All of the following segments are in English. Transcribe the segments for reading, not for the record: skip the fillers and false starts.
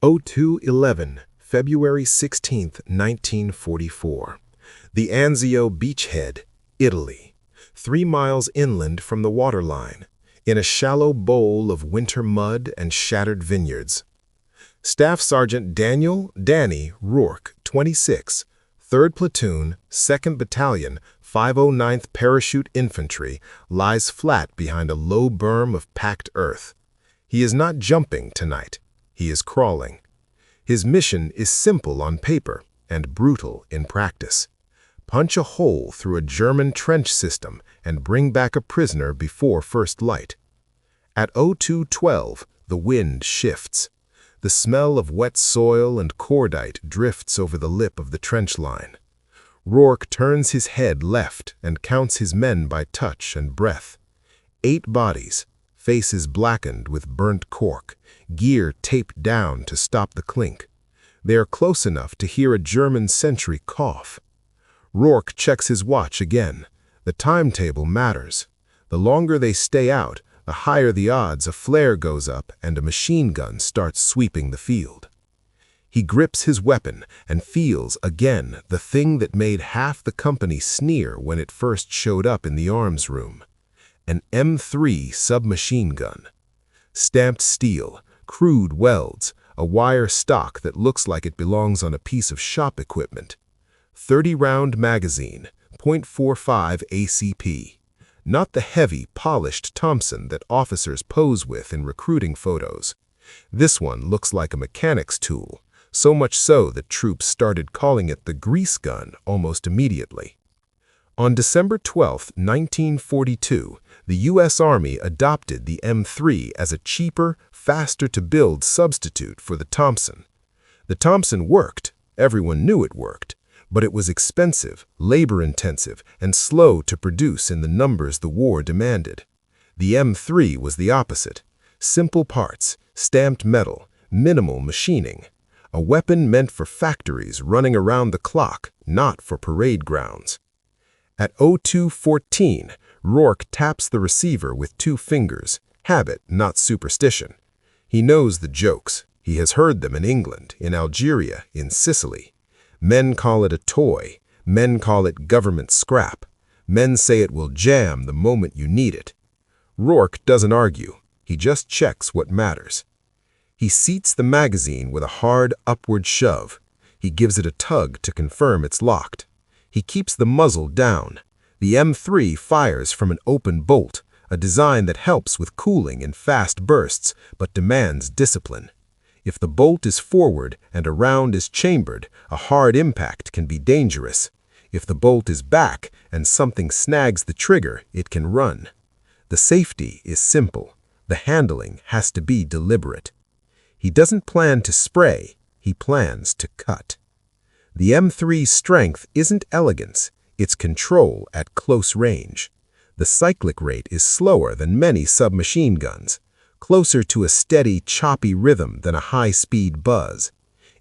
0211, February 16, 1944. The Anzio beachhead, Italy, 3 miles inland from the waterline, in a shallow bowl of winter mud and shattered vineyards. Staff Sergeant Danny Rourke, 26, 3rd Platoon, 2nd Battalion, 509th Parachute Infantry, lies flat behind a low berm of packed earth. He is not jumping tonight. He is crawling. His mission is simple on paper and brutal in practice. Punch a hole through a German trench system and bring back a prisoner before first light. At 0212, the wind shifts. The smell of wet soil and cordite drifts over the lip of the trench line. Rourke turns his head left and counts his men by touch and breath. 8 bodies, faces blackened with burnt cork, gear taped down to stop the clink. They are close enough to hear a German sentry cough. Rourke checks his watch again. The timetable matters. The longer they stay out, the higher the odds a flare goes up and a machine gun starts sweeping the field. He grips his weapon and feels again the thing that made half the company sneer when it first showed up in the arms room. An M3 submachine gun. Stamped steel, crude welds, a wire stock that looks like it belongs on a piece of shop equipment. 30-round magazine, .45 ACP. Not the heavy, polished Thompson that officers pose with in recruiting photos. This one looks like a mechanic's tool, so much so that troops started calling it the grease gun almost immediately. On December 12, 1942, the U.S. Army adopted the M3 as a cheaper, faster-to-build substitute for the Thompson. The Thompson worked, everyone knew it worked, but it was expensive, labor-intensive, and slow to produce in the numbers the war demanded. The M3 was the opposite. Simple parts, stamped metal, minimal machining. A weapon meant for factories running around the clock, not for parade grounds. At 0214, Rourke taps the receiver with 2 fingers, habit, not superstition. He knows the jokes. He has heard them in England, in Algeria, in Sicily. Men call it a toy. Men call it government scrap. Men say it will jam the moment you need it. Rourke doesn't argue. He just checks what matters. He seats the magazine with a hard upward shove. He gives it a tug to confirm it's locked. He keeps the muzzle down. The M3 fires from an open bolt, a design that helps with cooling in fast bursts but demands discipline. If the bolt is forward and a round is chambered, a hard impact can be dangerous. If the bolt is back and something snags the trigger, it can run. The safety is simple. The handling has to be deliberate. He doesn't plan to spray, he plans to cut. The M3's strength isn't elegance, it's control at close range. The cyclic rate is slower than many submachine guns, closer to a steady, choppy rhythm than a high-speed buzz.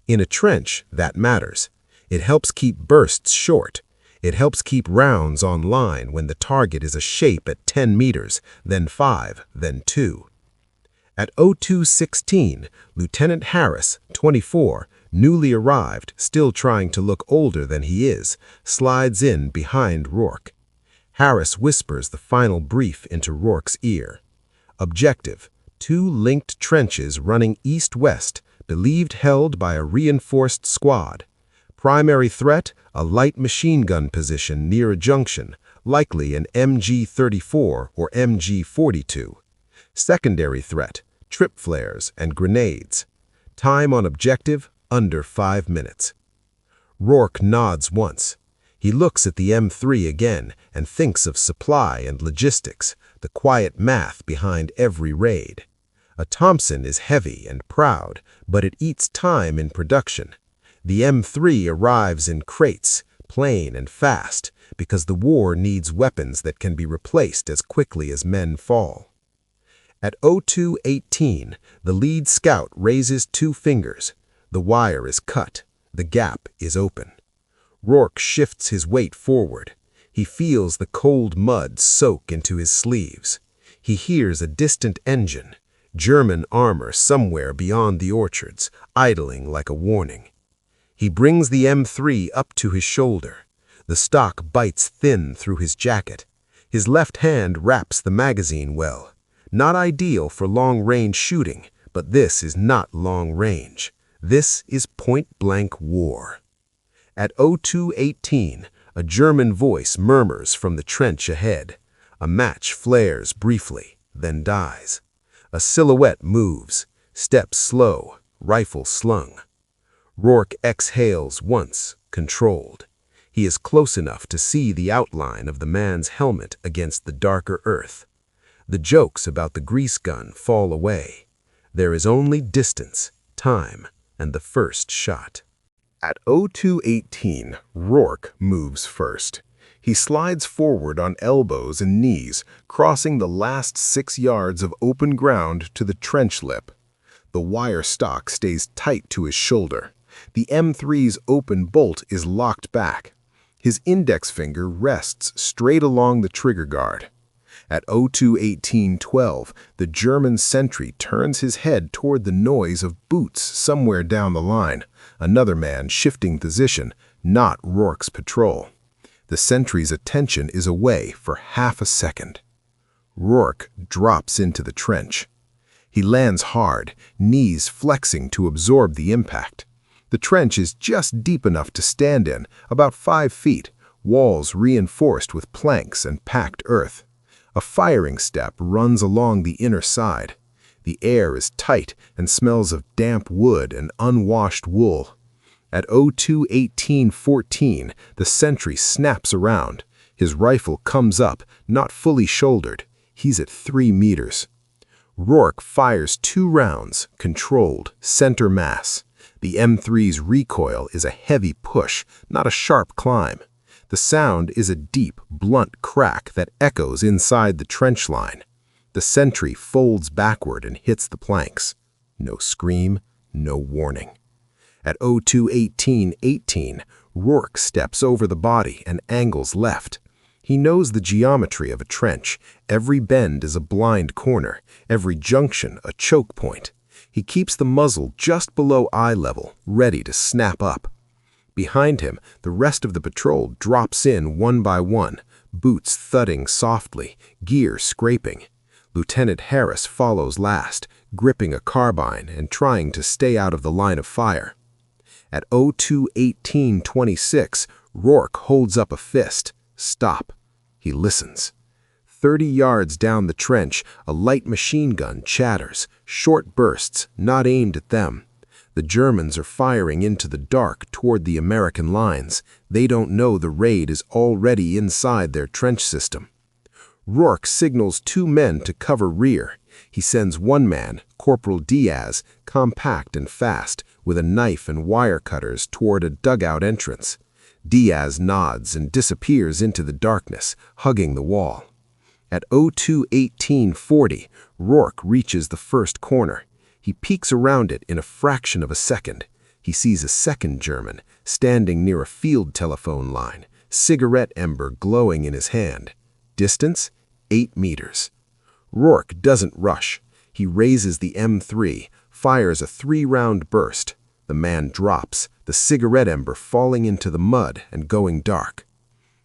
In a trench, that matters. It helps keep bursts short. It helps keep rounds on line when the target is a shape at 10 meters, then 5, then 2. At 0216, Lieutenant Harris, 24, newly arrived, still trying to look older than he is, slides in behind Rourke. Harris whispers the final brief into Rourke's ear. Objective: 2 linked trenches running east-west, believed held by a reinforced squad. Primary threat: a light machine gun position near a junction, likely an MG-34 or MG-42. Secondary threat: trip flares and grenades. Time on objective: under 5 minutes. Rourke nods once. He looks at the M3 again and thinks of supply and logistics, the quiet math behind every raid. A Thompson is heavy and proud, but it eats time in production. The M3 arrives in crates, plain and fast, because the war needs weapons that can be replaced as quickly as men fall. At 0218, the lead scout raises 2 fingers. The wire is cut. The gap is open. Rourke shifts his weight forward. He feels the cold mud soak into his sleeves. He hears a distant engine. German armor somewhere beyond the orchards, idling like a warning. He brings the M3 up to his shoulder. The stock bites thin through his jacket. His left hand wraps the magazine well. Not ideal for long-range shooting, but this is not long-range. This is point-blank war. At 02:18, a German voice murmurs from the trench ahead. A match flares briefly, then dies. A silhouette moves, steps slow, rifle slung. Rourke exhales once, controlled. He is close enough to see the outline of the man's helmet against the darker earth. The jokes about the grease gun fall away. There is only distance, time, and the first shot. At 02:18, Rourke moves first. He slides forward on elbows and knees, crossing the last 6 yards of open ground to the trench lip. The wire stock stays tight to his shoulder. The M3's open bolt is locked back. His index finger rests straight along the trigger guard. At 02:18:12, the German sentry turns his head toward the noise of boots somewhere down the line, another man shifting position, not Rourke's patrol. The sentry's attention is away for half a second. Rourke drops into the trench. He lands hard, knees flexing to absorb the impact. The trench is just deep enough to stand in, about 5 feet, walls reinforced with planks and packed earth. A firing step runs along the inner side. The air is tight and smells of damp wood and unwashed wool. At 02:18:14, the sentry snaps around. His rifle comes up, not fully shouldered. He's at 3 meters. Rourke fires 2 rounds, controlled, center mass. The M3's recoil is a heavy push, not a sharp climb. The sound is a deep, blunt crack that echoes inside the trench line. The sentry folds backward and hits the planks. No scream, no warning. At 02:18:18, Rourke steps over the body and angles left. He knows the geometry of a trench. Every bend is a blind corner, every junction a choke point. He keeps the muzzle just below eye level, ready to snap up. Behind him, the rest of the patrol drops in one by one, boots thudding softly, gear scraping. Lieutenant Harris follows last, gripping a carbine and trying to stay out of the line of fire. At 02:18:26, Rourke holds up a fist. Stop. He listens. 30 yards down the trench, a light machine gun chatters, short bursts, not aimed at them. The Germans are firing into the dark toward the American lines. They don't know the raid is already inside their trench system. Rourke signals 2 men to cover rear. He sends one man, Corporal Diaz, compact and fast, with a knife and wire cutters toward a dugout entrance. Diaz nods and disappears into the darkness, hugging the wall. At 02:18:40, Rourke reaches the first corner. He peeks around it in a fraction of a second. He sees a second German, standing near a field telephone line, cigarette ember glowing in his hand. Distance, 8 meters. Rourke doesn't rush. He raises the M3, fires a 3-round burst. The man drops, the cigarette ember falling into the mud and going dark.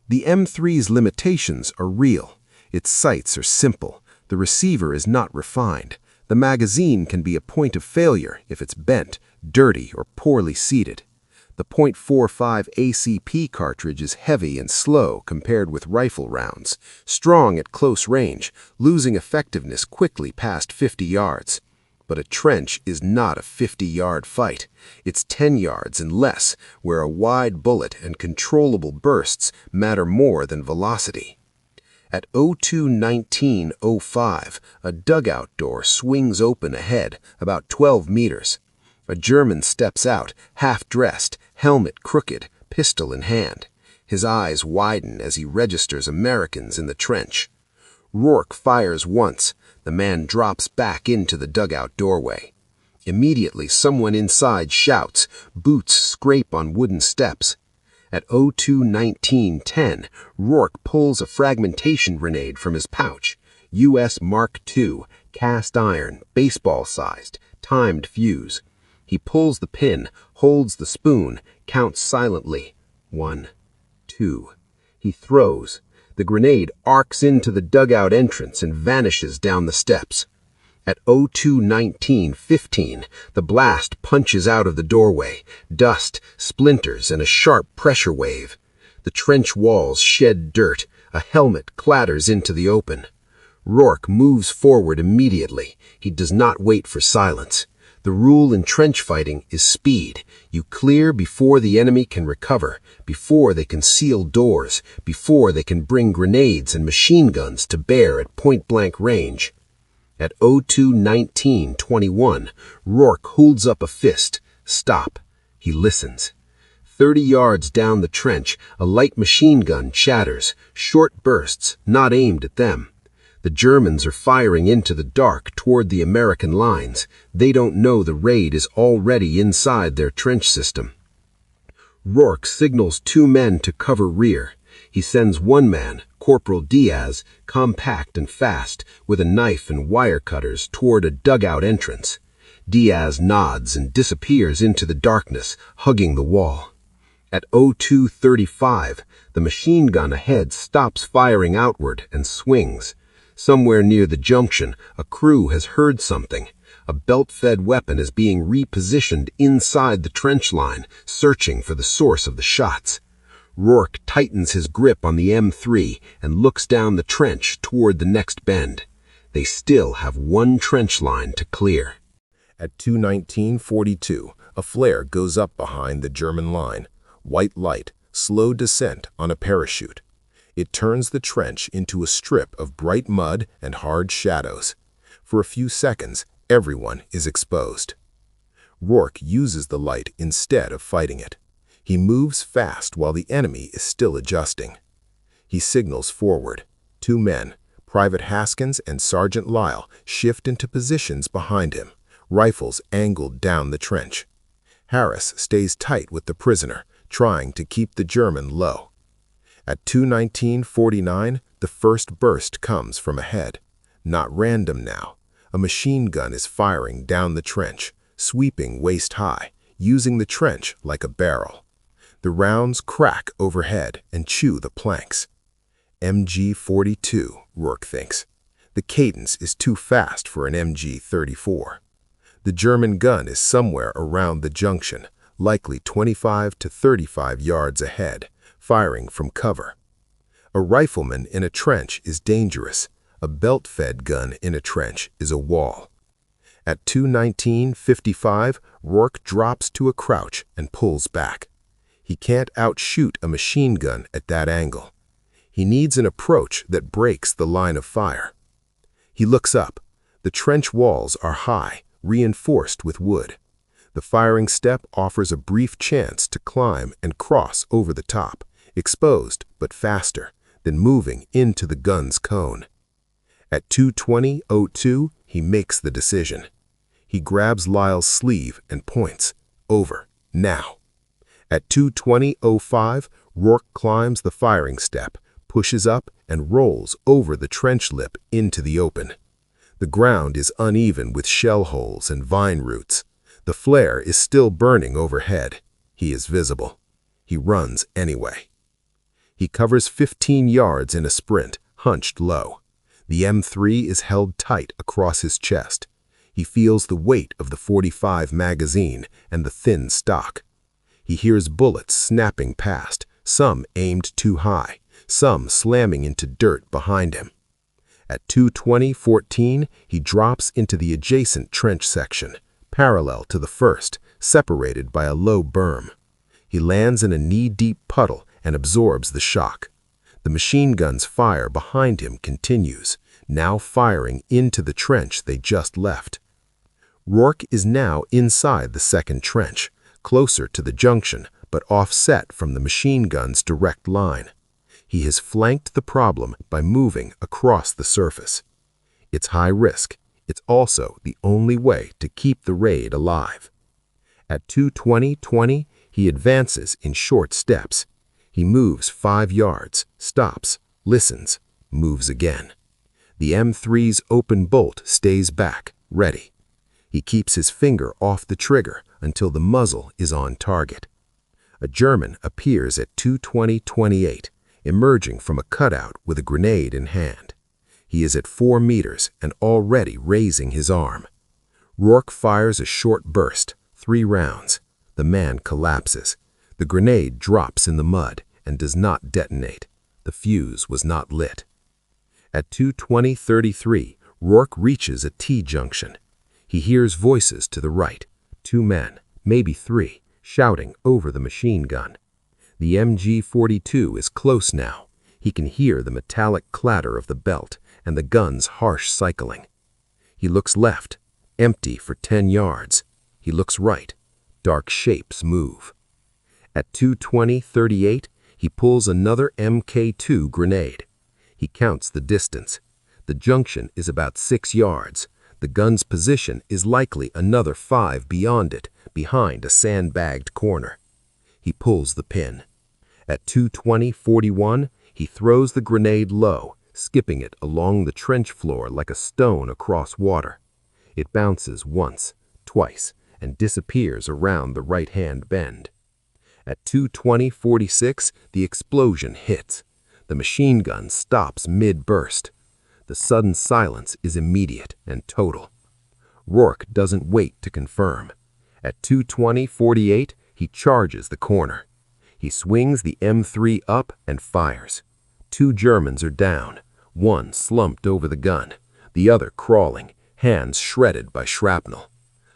The M3's limitations are real. Its sights are simple. The receiver is not refined. The magazine can be a point of failure if it's bent, dirty, or poorly seated. The .45 ACP cartridge is heavy and slow compared with rifle rounds, strong at close range, losing effectiveness quickly past 50 yards. But a trench is not a 50-yard fight. It's 10 yards and less, where a wide bullet and controllable bursts matter more than velocity. At 02:19:05, a dugout door swings open ahead, about 12 meters. A German steps out, half-dressed, helmet crooked, pistol in hand. His eyes widen as he registers Americans in the trench. Rourke fires once. The man drops back into the dugout doorway. Immediately, someone inside shouts. Boots scrape on wooden steps. At 02:19:10, Rourke pulls a fragmentation grenade from his pouch. US Mark II, cast iron, baseball-sized, timed fuse. He pulls the pin, holds the spoon, counts silently. 1, 2. He throws. The grenade arcs into the dugout entrance and vanishes down the steps. At 02:19:15, the blast punches out of the doorway, dust, splinters, and a sharp pressure wave. The trench walls shed dirt. A helmet clatters into the open. Rourke moves forward immediately. He does not wait for silence. The rule in trench fighting is speed. You clear before the enemy can recover, before they can seal doors, before they can bring grenades and machine guns to bear at point-blank range. At 02:19:21, Rourke holds up a fist. Stop. He listens. 30 yards down the trench, a light machine gun chatters, short bursts, not aimed at them. The Germans are firing into the dark toward the American lines. They don't know the raid is already inside their trench system. Rourke signals 2 men to cover rear. He sends one man, Corporal Diaz, compact and fast, with a knife and wire cutters toward a dugout entrance. Diaz nods and disappears into the darkness, hugging the wall. At 02:35, the machine gun ahead stops firing outward and swings. Somewhere near the junction, a crew has heard something. A belt-fed weapon is being repositioned inside the trench line, searching for the source of the shots. Rourke tightens his grip on the M3 and looks down the trench toward the next bend. They still have one trench line to clear. At 2:19:42, a flare goes up behind the German line. White light, slow descent on a parachute. It turns the trench into a strip of bright mud and hard shadows. For a few seconds, everyone is exposed. Rourke uses the light instead of fighting it. He moves fast while the enemy is still adjusting. He signals forward. 2 men, Private Haskins and Sergeant Lyle, shift into positions behind him, rifles angled down the trench. Harris stays tight with the prisoner, trying to keep the German low. At 2:19:49, the first burst comes from ahead. Not random now. A machine gun is firing down the trench, sweeping waist high, using the trench like a barrel. The rounds crack overhead and chew the planks. MG-42, Rourke thinks. The cadence is too fast for an MG-34. The German gun is somewhere around the junction, likely 25 to 35 yards ahead, firing from cover. A rifleman in a trench is dangerous. A belt-fed gun in a trench is a wall. At 2:19:55, Rourke drops to a crouch and pulls back. He can't outshoot a machine gun at that angle. He needs an approach that breaks the line of fire. He looks up. The trench walls are high, reinforced with wood. The firing step offers a brief chance to climb and cross over the top, exposed but faster, than moving into the gun's cone. At 2:20:02, he makes the decision. He grabs Lyle's sleeve and points. Over. Now. At 2:20:05, Rourke climbs the firing step, pushes up, and rolls over the trench lip into the open. The ground is uneven with shell holes and vine roots. The flare is still burning overhead. He is visible. He runs anyway. He covers 15 yards in a sprint, hunched low. The M3 is held tight across his chest. He feels the weight of the .45 magazine and the thin stock. He hears bullets snapping past, some aimed too high, some slamming into dirt behind him. At 2:20:14, he drops into the adjacent trench section, parallel to the first, separated by a low berm. He lands in a knee-deep puddle and absorbs the shock. The machine gun's fire behind him continues, now firing into the trench they just left. Rourke is now inside the second trench, closer to the junction, but offset from the machine gun's direct line. He has flanked the problem by moving across the surface. It's high risk. It's also the only way to keep the raid alive. At 2:20:20, he advances in short steps. He moves 5 yards, stops, listens, moves again. The M3's open bolt stays back, ready. He keeps his finger off the trigger until the muzzle is on target. A German appears at 2:20:28, emerging from a cutout with a grenade in hand. He is at 4 meters and already raising his arm. Rourke fires a short burst, 3 rounds. The man collapses. The grenade drops in the mud and does not detonate. The fuse was not lit. At 2:20:33, Rourke reaches a T-junction. He hears voices to the right, 2 men, maybe 3, shouting over the machine gun. The MG-42 is close now. He can hear the metallic clatter of the belt and the gun's harsh cycling. He looks left, empty for 10 yards. He looks right. Dark shapes move. At 2:20:38, he pulls another Mk2 grenade. He counts the distance. The junction is about 6 yards. The gun's position is likely another 5 beyond it, behind a sandbagged corner. He pulls the pin. At 2:20:41, he throws the grenade low, skipping it along the trench floor like a stone across water. It bounces once, twice, and disappears around the right-hand bend. At 2:20:46, the explosion hits. The machine gun stops mid-burst. The sudden silence is immediate and total. Rourke doesn't wait to confirm. At 2:20:48, he charges the corner. He swings the M3 up and fires. 2 Germans are down, one slumped over the gun, the other crawling, hands shredded by shrapnel.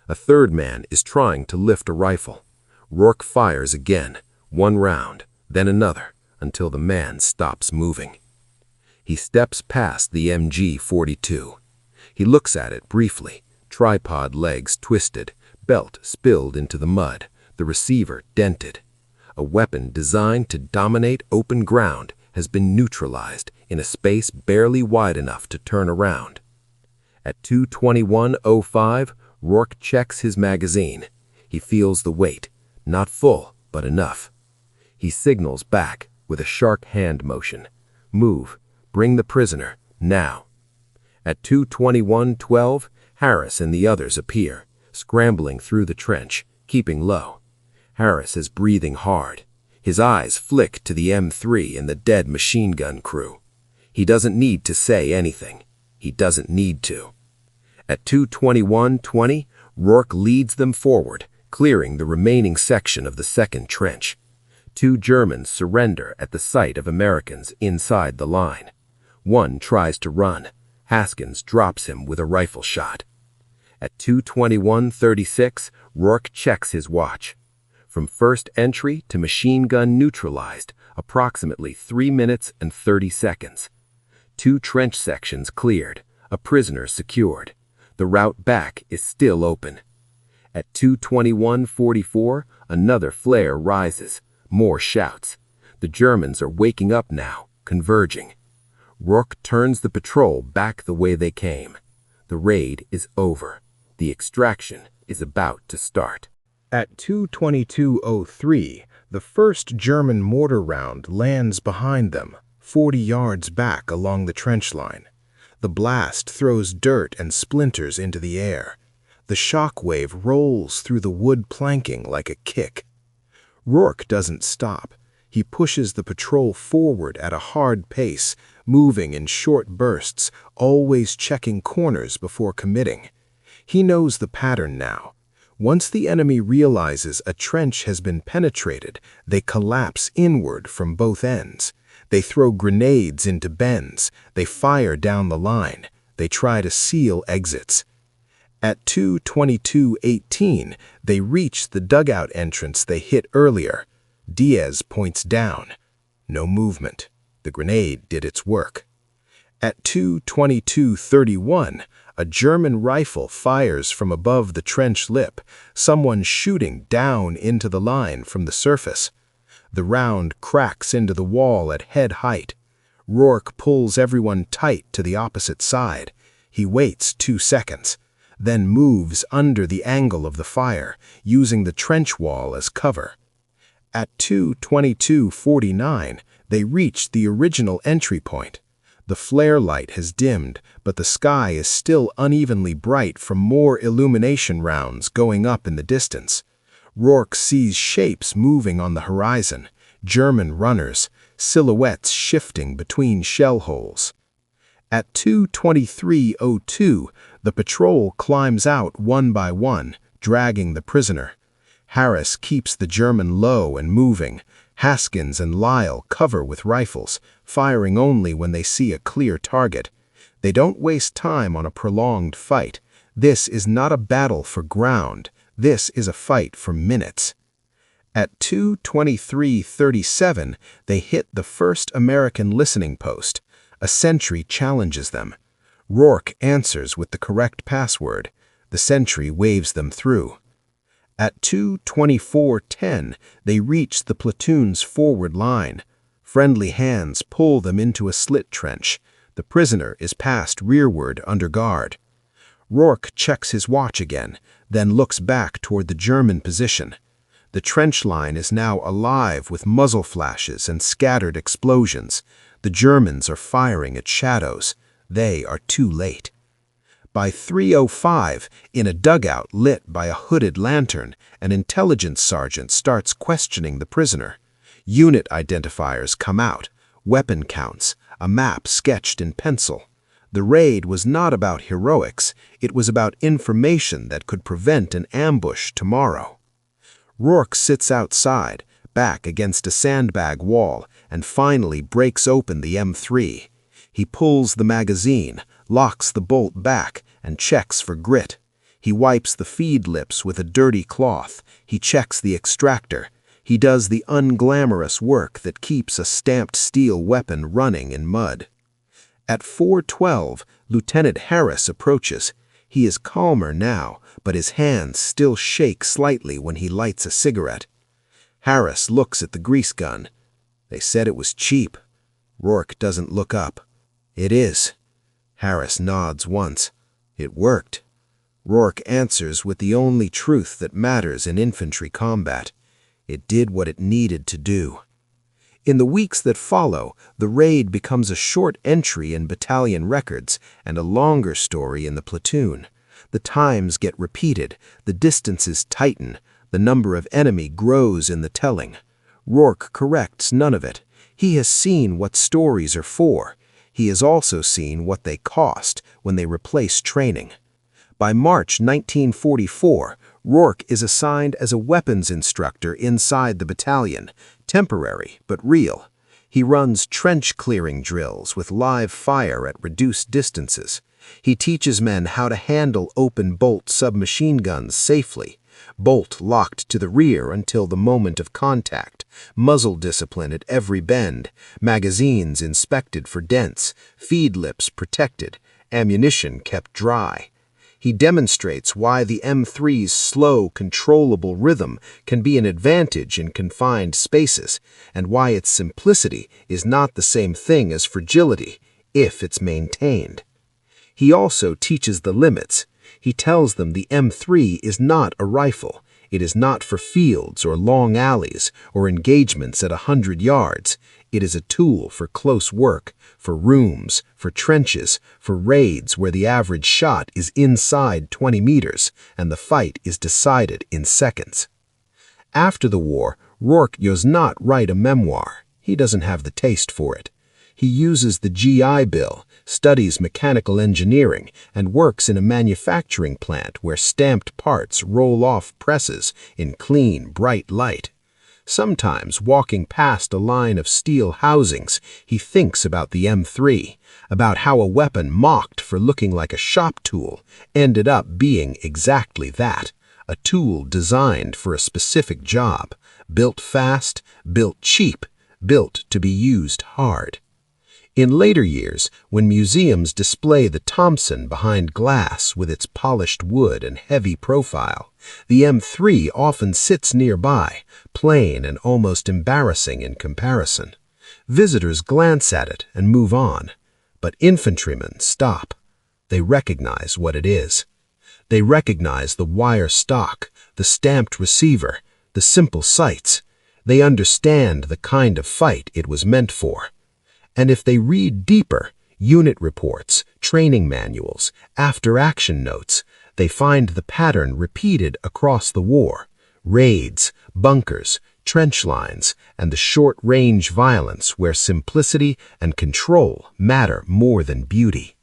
A 3rd man is trying to lift a rifle. Rourke fires again, 1 round, then another, until the man stops moving. He steps past the MG-42. He looks at it briefly, tripod legs twisted, belt spilled into the mud, the receiver dented. A weapon designed to dominate open ground has been neutralized in a space barely wide enough to turn around. At 2:21:05, Rourke checks his magazine. He feels the weight, not full, but enough. He signals back with a sharp hand motion. Move, bring the prisoner, now. At 2:21:12, Harris and the others appear, scrambling through the trench, keeping low. Harris is breathing hard. His eyes flick to the M3 and the dead machine gun crew. He doesn't need to say anything. He doesn't need to. At 2:21:20, Rourke leads them forward, clearing the remaining section of the second trench. 2 Germans surrender at the sight of Americans inside the line. One tries to run. Haskins drops him with a rifle shot. At 2:21:36, Rourke checks his watch. From first entry to machine gun neutralized, approximately 3 minutes and 30 seconds. 2 trench sections cleared, a prisoner secured. The route back is still open. At 2:21:44, another flare rises. More shouts. The Germans are waking up now, converging. Rourke turns the patrol back the way they came. The raid is over. The extraction is about to start. At 2:22:03, the first German mortar round lands behind them, 40 yards back along the trench line. The blast throws dirt and splinters into the air. The shock wave rolls through the wood planking like a kick. Rourke doesn't stop. He pushes the patrol forward at a hard pace, moving in short bursts, always checking corners before committing. He knows the pattern now. Once the enemy realizes a trench has been penetrated, they collapse inward from both ends. They throw grenades into bends. They fire down the line. They try to seal exits. At 2:22:18, they reach the dugout entrance they hit earlier. Diaz points down. No movement. The grenade did its work. At 2:22:31, a German rifle fires from above the trench lip, someone shooting down into the line from the surface. The round cracks into the wall at head height. Rourke pulls everyone tight to the opposite side. He waits 2 seconds, then moves under the angle of the fire, using the trench wall as cover. At 2:22:49, they reach the original entry point. The flare light has dimmed, but the sky is still unevenly bright from more illumination rounds going up in the distance. Rourke sees shapes moving on the horizon, German runners, silhouettes shifting between shell holes. At 2:23:02, the patrol climbs out one by one, dragging the prisoner. Harris keeps the German low and moving. Haskins and Lyle cover with rifles, firing only when they see a clear target. They don't waste time on a prolonged fight. This is not a battle for ground. This is a fight for minutes. At 2:23:37, they hit the first American listening post. A sentry challenges them. Rourke answers with the correct password. The sentry waves them through. At 2:24:10, they reach the platoon's forward line. Friendly hands pull them into a slit trench. The prisoner is passed rearward under guard. Rourke checks his watch again, then looks back toward the German position. The trench line is now alive with muzzle flashes and scattered explosions. The Germans are firing at shadows. They are too late. By 3:05, in a dugout lit by a hooded lantern, an intelligence sergeant starts questioning the prisoner. Unit identifiers come out, weapon counts, a map sketched in pencil. The raid was not about heroics, it was about information that could prevent an ambush tomorrow. Rourke sits outside, back against a sandbag wall, and finally breaks open the M3. He pulls the magazine, locks the bolt back, and checks for grit. He wipes the feed lips with a dirty cloth. He checks the extractor. He does the unglamorous work that keeps a stamped steel weapon running in mud. At 4:12, Lieutenant Harris approaches. He is calmer now, but his hands still shake slightly when he lights a cigarette. Harris looks at the grease gun. They said it was cheap. Rourke doesn't look up. It is. Harris nods once. It worked. Rourke answers with the only truth that matters in infantry combat. It did what it needed to do. In the weeks that follow, the raid becomes a short entry in battalion records and a longer story in the platoon. The times get repeated, the distances tighten, the number of enemy grows in the telling. Rourke corrects none of it. He has seen what stories are for. He has also seen what they cost when they replace training. By March 1944, Rourke is assigned as a weapons instructor inside the battalion, temporary but real. He runs trench-clearing drills with live fire at reduced distances. He teaches men how to handle open-bolt submachine guns safely, bolt locked to the rear until the moment of contact, muzzle discipline at every bend, magazines inspected for dents, feed lips protected, ammunition kept dry. He demonstrates why the M3's slow, controllable rhythm can be an advantage in confined spaces, and why its simplicity is not the same thing as fragility, if it's maintained. He also teaches the limits. He tells them the M3 is not a rifle. It is not for fields or long alleys or engagements at 100 yards. It is a tool for close work, for rooms, for trenches, for raids where the average shot is inside 20 meters and the fight is decided in seconds. After the war, Rourke does not write a memoir. He doesn't have the taste for it. He uses the GI Bill, studies mechanical engineering, and works in a manufacturing plant where stamped parts roll off presses in clean, bright light. Sometimes, walking past a line of steel housings, he thinks about the M3, about how a weapon mocked for looking like a shop tool ended up being exactly that, a tool designed for a specific job, built fast, built cheap, built to be used hard. In later years, when museums display the Thompson behind glass with its polished wood and heavy profile, the M3 often sits nearby, plain and almost embarrassing in comparison. Visitors glance at it and move on, but infantrymen stop. They recognize what it is. They recognize the wire stock, the stamped receiver, the simple sights. They understand the kind of fight it was meant for. And if they read deeper, unit reports, training manuals, after-action notes. They find the pattern repeated across the war. Raids, bunkers, trench lines, and the short-range violence where simplicity and control matter more than beauty.